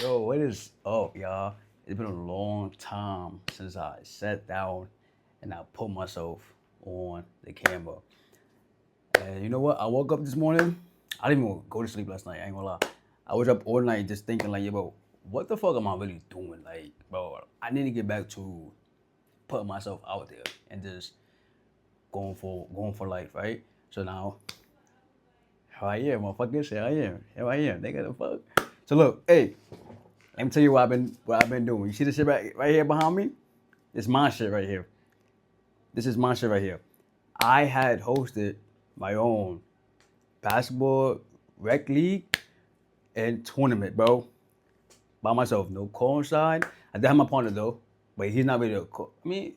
Yo, what is up, y'all? It's been a long time since I sat down and I put myself on the camera. And you know what? I woke up this morning. I didn't even go to sleep last night. I ain't gonna lie. I was up all night just thinking, like, yo, bro, what the fuck am I really doing? Like, bro, I need to get back to putting myself out there and just going for life, right? So now, here I am, motherfuckers. Here I am. Here I am. Nigga, the fuck. So look, hey, let me tell you what I've been doing. You see this shit right here behind me? It's my shit right here. This is my shit right here. I had hosted my own basketball rec league and tournament, bro, by myself. No coincide. I did have my partner though, but he's not really a I mean,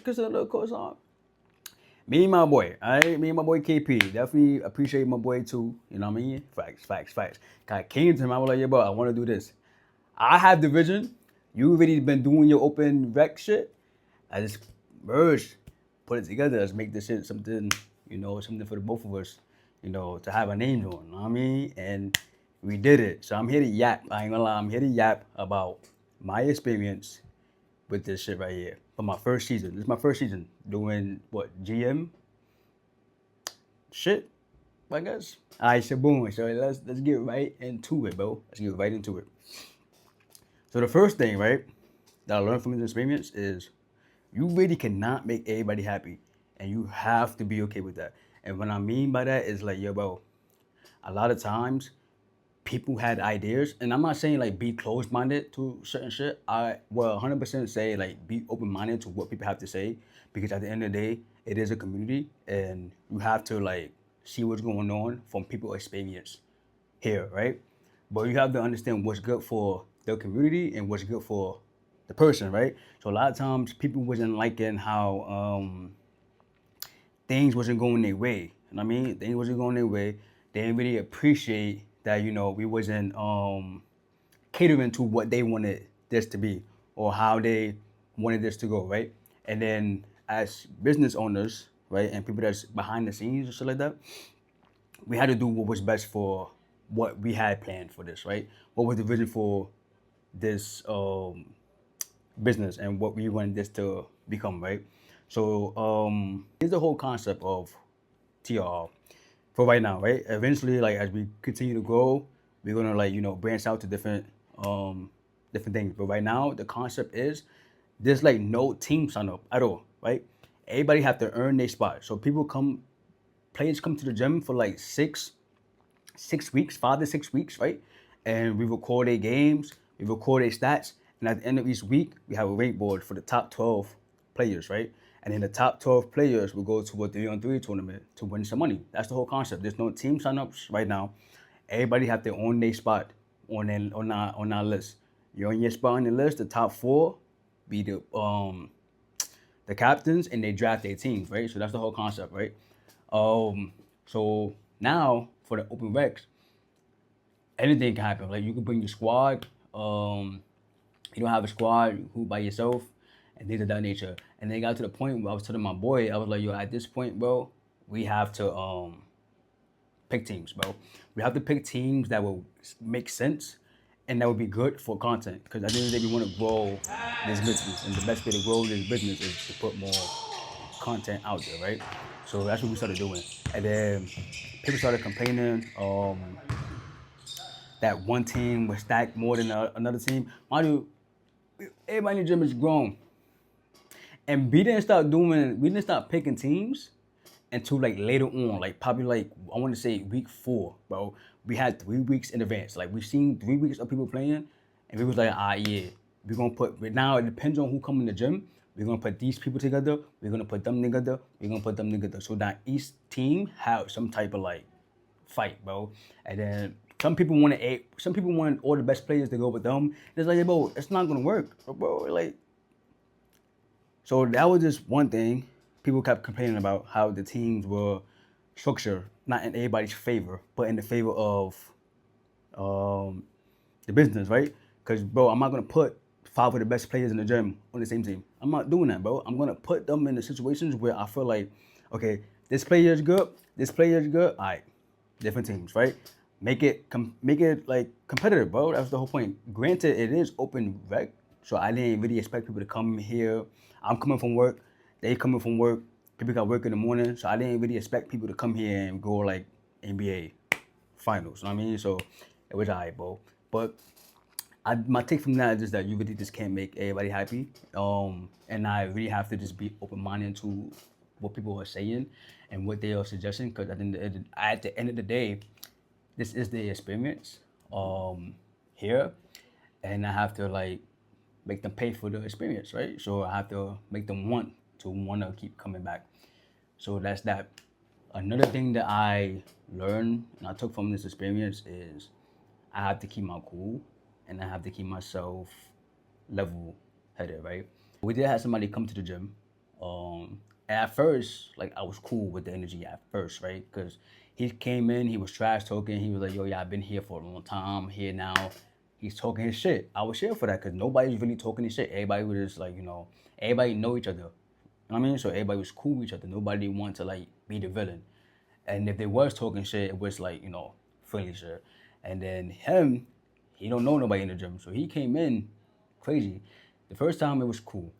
consider the cosign. Me and my boy, all right? Me and my boy KP. Definitely appreciate my boy too. You know what I mean? Facts, facts, facts. I came to him, I was like, yeah, bro, I want to do this. I have the vision. You already been doing your open rec shit. I just merged, put it together. Let's make this shit something, something for the both of us, to have a name on. You know what I mean? And we did it. So I'm here to yap. I ain't gonna lie. I'm here to yap about my experience with this shit right here. For my first season. This is my first season doing what, GM shit, I guess. Alright, so boom. So let's get right into it, bro. Let's get right into it. So the first thing, right, that I learned from this experience is you really cannot make everybody happy, and you have to be okay with that. And what I mean by that is like, yo, bro, a lot of times people had ideas, and I'm not saying like be closed minded to certain shit. I will 100% say like be open minded to what people have to say, because at the end of the day, it is a community, and you have to like see what's going on from people's experience here, right? But you have to understand what's good for the community and what's good for the person, right? So a lot of times people wasn't liking how things wasn't going their way. You know what I mean? Things wasn't going their way. They didn't really appreciate that, we wasn't catering to what they wanted this to be or how they wanted this to go, right? And then as business owners, right, and people that's behind the scenes and shit like that, we had to do what was best for what we had planned for this, right? What was the vision for this business and what we wanted this to become, right? So here's the whole concept of TRR for right now, right? Eventually, like as we continue to grow, we're gonna like branch out to different things. But right now, the concept is there's like no team sign up at all, right? Everybody have to earn their spot. So players come to the gym for like 6 weeks, 5 to 6 weeks, right? And we record their games, we record their stats, and at the end of each week, we have a rate board for the top 12 players, right? And then the top 12 players will go to a 3-on-3 tournament to win some money. That's the whole concept. There's no team signups right now. Everybody have to own their spot on our list. You're on your spot on the list. The top four be the captains, and they draft their teams, right? So that's the whole concept, right? So now for the open recs, anything can happen. Like you can bring your squad. You don't have a squad, you hoop by yourself, and things of that nature. And then it got to the point where I was telling my boy, I was like, yo, at this point, bro, we have to pick teams, bro. We have to pick teams that will make sense and that would be good for content. Because at the end of the day, we want to grow this business, and the best way to grow this business is to put more content out there, right? So that's what we started doing. And then people started complaining that one team was stacked more than another team. Mind you, everybody in the gym is grown. And we didn't start picking teams until like later on, like probably like I want to say week 4, bro. We had 3 weeks in advance. Like we seen 3 weeks of people playing, and we was like, yeah, we're gonna put. But now it depends on who come in the gym. We're gonna put these people together. We're gonna put them together. We're gonna put them together. So that each team have some type of like fight, bro. And then some people want all the best players to go with them. It's like, bro, it's not gonna work, bro. Like, so that was just one thing. People kept complaining about how the teams were structured not in everybody's favor, but in the favor of um, the business, right? Because, bro, I'm not gonna put 5 of the best players in the gym on the same team. I'm not doing that, bro. I'm gonna put them in the situations where I feel like, okay, this player is good, this player is good. All right, different teams, right? make it like competitive, bro. That's the whole point. Granted, it is open rec, so I didn't really expect people to come here. I'm coming from work, they coming from work. People got work in the morning, so I didn't really expect people to come here and go like NBA finals. You know what I mean? So it was alright, bro. But my take from that is just that you really just can't make everybody happy. And I really have to just be open minded to what people are saying and what they are suggesting. Because at the end of the day, this is the experience here, and I have to like make them pay for the experience, right? So I have to make them want to keep coming back. So that's that. Another thing that I learned and I took from this experience is I have to keep my cool and I have to keep myself level headed, right? We did have somebody come to the gym. And at first, like I was cool with the energy at first, right? Because he came in, he was trash talking. He was like, "Yo, yeah, I've been here for a long time. I'm here now." He's talking his shit. I was here for that because nobody's really talking his shit. Everybody was just like, everybody know each other. You know what I mean? So everybody was cool with each other. Nobody wanted to like be the villain. And if they was talking shit, it was like, friendly shit. And then him, he don't know nobody in the gym. So he came in crazy. The first time it was cool.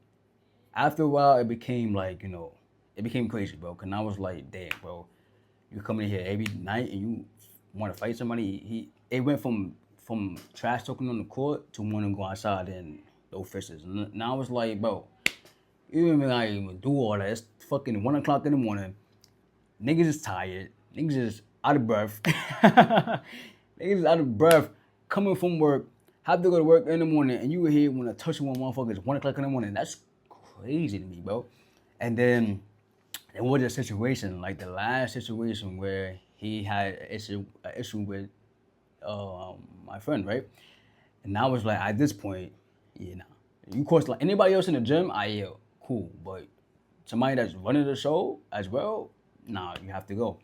After a while, it became like, it became crazy, bro. Cause I was like, damn, bro, you coming in here every night and you want to fight somebody. It went from trash talking on the court to want to go outside and throw fishes. And I was like, bro, you ain't even do all that. It's fucking 1 o'clock in the morning. Niggas is tired. Niggas is out of breath. Niggas is out of breath. Coming from work, have to go to work in the morning, and you were here when I touch one motherfuckers 1 o'clock in the morning. That's crazy to me, bro. And then there was a situation, like the last situation where he had an issue with my friend, right? And I was like, at this point, you course like anybody else in the gym, cool, but somebody that's running the show as well, nah, you have to go.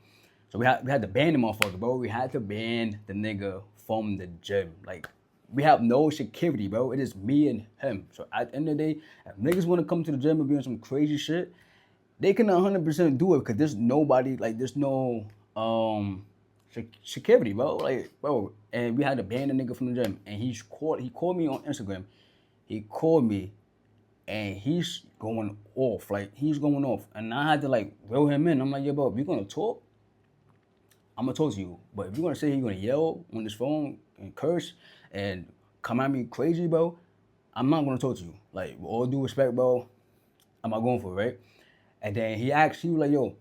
So we had to ban the motherfucker, bro. We had to ban the nigga from the gym. Like, we have no security, bro. It is me and him. So at the end of the day, if niggas want to come to the gym and be on some crazy shit, they can 100% do it because there's nobody, like, there's no security, bro. Like, bro, and we had to ban the nigga from the gym. And he called me on Instagram. He called me and he's going off. Like, he's going off. And I had to, like, reel him in. I'm like, yeah, bro, if you're going to talk, I'm going to talk to you. But if you're going to say you're going to yell on this phone and curse and come at me crazy, bro, I'm not going to talk to you. Like, with all due respect, bro, I'm not going for it, right? And then he was like, yo,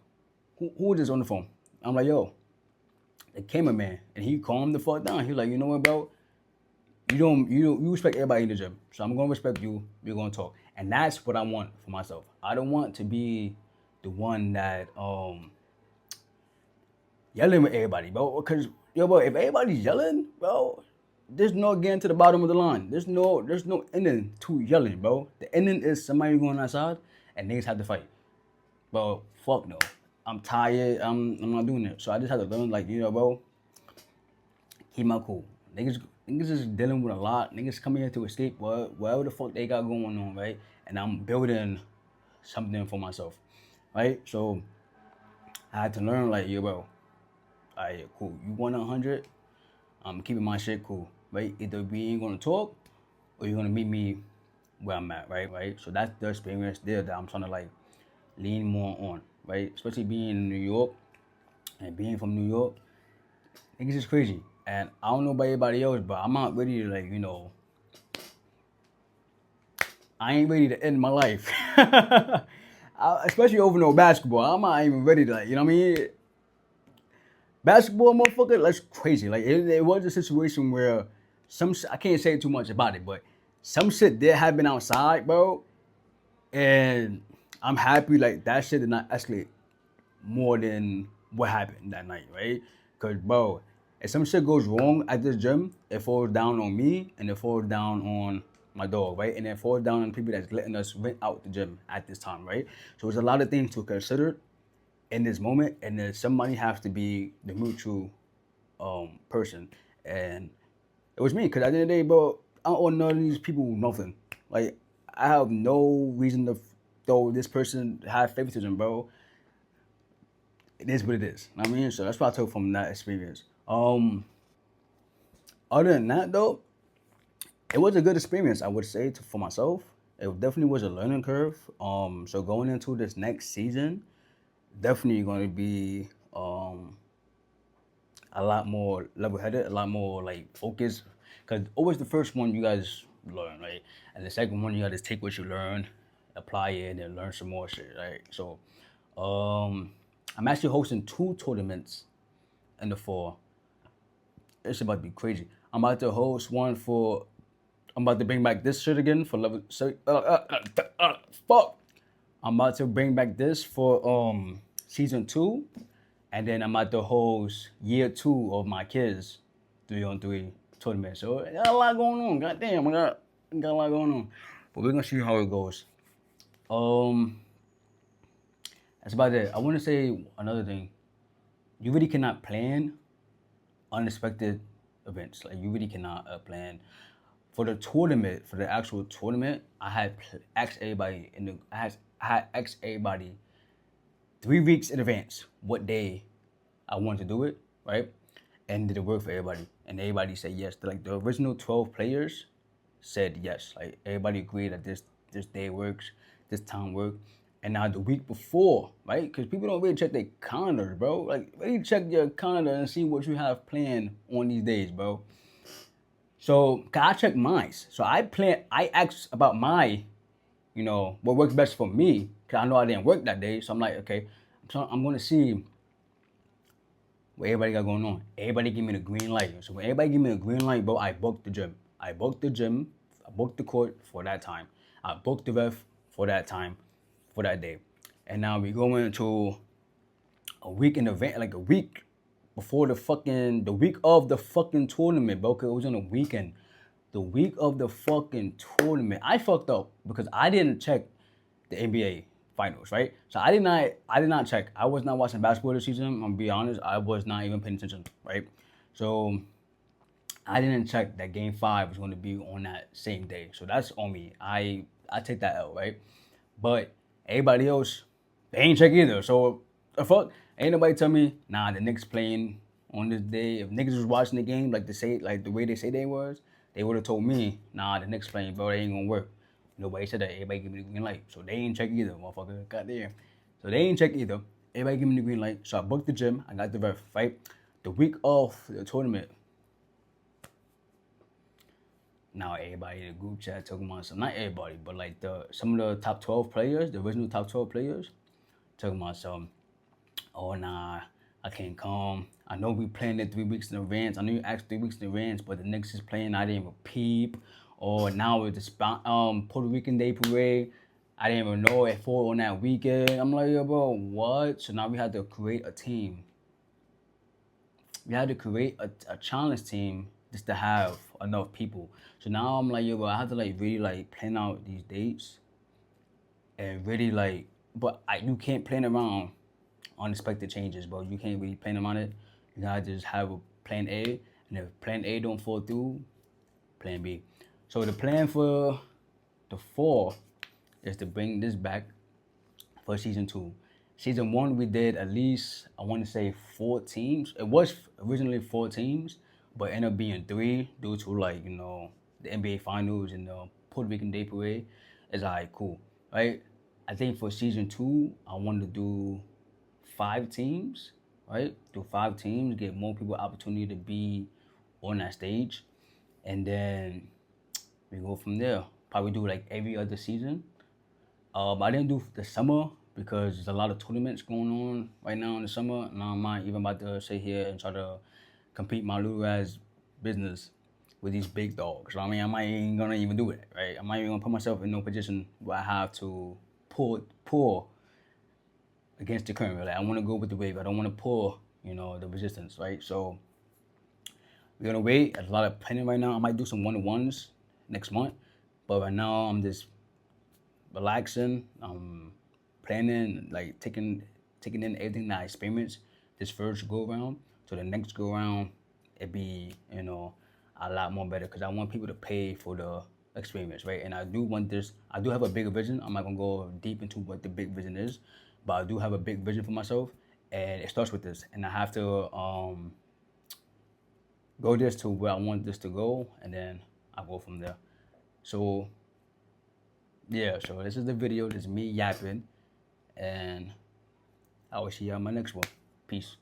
who is this on the phone? I'm like, yo, the cameraman. And he calmed the fuck down. He was like, you know what, bro? You respect everybody in the gym. So I'm gonna respect you. We're gonna talk. And that's what I want for myself. I don't want to be the one that yelling with everybody, bro. Because bro, if everybody's yelling, bro, there's no getting to the bottom of the line. There's no ending to yelling, bro. The ending is somebody going outside and niggas have to fight. Bro, fuck no. I'm tired. I'm not doing it. So I just had to learn, like, bro, keep my cool. Niggas is dealing with a lot. Niggas coming here to escape whatever the fuck they got going on, right? And I'm building something for myself, right? So I had to learn, like, yo, bro, all right, cool. You want 100? I'm keeping my shit cool, right? Either we ain't gonna talk or you're gonna meet me where I'm at, right? So that's the experience there that I'm trying to, like, lean more on, right? Especially being in New York and being from New York, niggas is crazy. And I don't know about everybody else, but I'm not ready to, like, I ain't ready to end my life. Especially over no basketball. I'm not even ready to, like, you know what I mean? Basketball, motherfucker, that's crazy. Like, it was a situation where I can't say too much about it, but some shit did happen outside, bro. And I'm happy, like, that shit did not escalate more than what happened that night, right? Because, bro, if some shit goes wrong at this gym, it falls down on me and it falls down on my dog, right? And it falls down on people that's letting us rent out the gym at this time, right? So there's a lot of things to consider in this moment, and then somebody has to be the mutual person. And it was me, because at the end of the day, bro, I don't owe none of these people nothing. Like, I have no reason to throw this person have favoritism, bro. It is what it is. I mean, so that's what I took from that experience. Other than that, though, it was a good experience. I would say for myself, it definitely was a learning curve. So going into this next season, definitely going to be a lot more level-headed, a lot more like focused. Because always the first one you guys learn, right? And the second one you got to take what you learn, apply it, and then learn some more shit, right? So, I'm actually hosting two tournaments in the fall. It's about to be crazy. I'm about to host one for. I'm about to bring back this shit again for level. So, fuck. I'm about to bring back this for season 2, and then I'm about to host year 2 of my kids 3-on-3 tournament. So I got a lot going on. Goddamn, I got a lot going on. But we're gonna see how it goes. Um, that's about it. I want to say another thing. You really cannot plan unexpected events. Like you really cannot plan for the tournament. For the actual tournament, I had asked everybody I had asked everybody 3 weeks in advance what day I wanted to do it, right? And did it work for everybody? And everybody said yes. Like the original 12 players said yes. Like everybody agreed that this day works, this time works. And now the week before, right? Because people don't really check their calendars, bro. Like really check your calendar and see what you have planned on these days, bro. So I check mine. So I asked about what works best for me. Cause I know I didn't work that day. So I'm like, okay, so I'm gonna see what everybody got going on. Everybody give me the green light. So when everybody give me the green light, bro, I booked the gym. I booked the gym. I booked the court for that time. I booked the ref for that time, for that day. And now we go into a week in advance, like a week before the week of the fucking tournament, bro. Cause it was on a weekend. The week of the fucking tournament. I fucked up because I didn't check the NBA finals, right? So I did not check. I was not watching basketball this season. I'm gonna be honest. I was not even paying attention, right? So I didn't check that game 5 was gonna be on that same day. So that's on me. I take that out, right? But everybody else, they ain't check either. So the fuck? Ain't nobody tell me, nah, the Knicks playing on this day. If niggas was watching the game like the way they say they was, they would have told me, nah, the Knicks playing, bro, they ain't gonna work. Nobody said that. Everybody give me the green light. So they ain't check either, motherfucker. Goddamn. So they ain't check either. Everybody give me the green light. So I booked the gym. I got the ref, right? The week of the tournament, now everybody in the group chat talking about some, not everybody, but like some of the top 12 players, the original top 12 players, talking about some, oh nah, I can't come. I know we playing it 3 weeks in advance. I know you asked 3 weeks in advance, but the Knicks is playing. I didn't even peep. Or now it's the Puerto Rican Day Parade. I didn't even know it fall on that weekend. I'm like, yo, bro, what? So now we had to create a team. We had to create a challenge team just to have enough people. So now I'm like, yo, bro, I have to like really like plan out these dates and really like, but you can't plan around unexpected changes, bro. You can't really plan around it. You gotta just have a plan A, and if plan A don't fall through, plan B. So the plan for the fall is to bring this back for season 2. Season 1 we did at least, I want to say 4 teams. It was originally 4 teams, but ended up being 3 due to like the NBA finals and the Puerto Rican Day Parade. It's alright, cool, right? I think for season 2 I wanted to do 5 teams, right? Do 5 teams, give more people opportunity to be on that stage, and then we go from there. Probably do like every other season. I didn't do the summer because there's a lot of tournaments going on right now in the summer, and I'm not even about to sit here and try to compete my little ass business with these big dogs. I mean, I'm not even gonna even do it, right? I'm not even gonna put myself in no position where I have to pull against the current. Like I want to go with the wave. I don't want to pull, the resistance, right? So we're gonna wait. There's a lot of planning right now. I might do some 1-on-1s next month, but right now I'm just relaxing, planning, like taking in everything that I experienced this first go around. So the next go around, it be a lot more better because I want people to pay for the experience, right? And I do want this. I do have a bigger vision. I'm not gonna go deep into what the big vision is, but I do have a big vision for myself, and it starts with this. And I have to go this to where I want this to go, and then I'll go from there. So yeah, so this is the video. This is me yapping, and I will see you on my next one. Peace.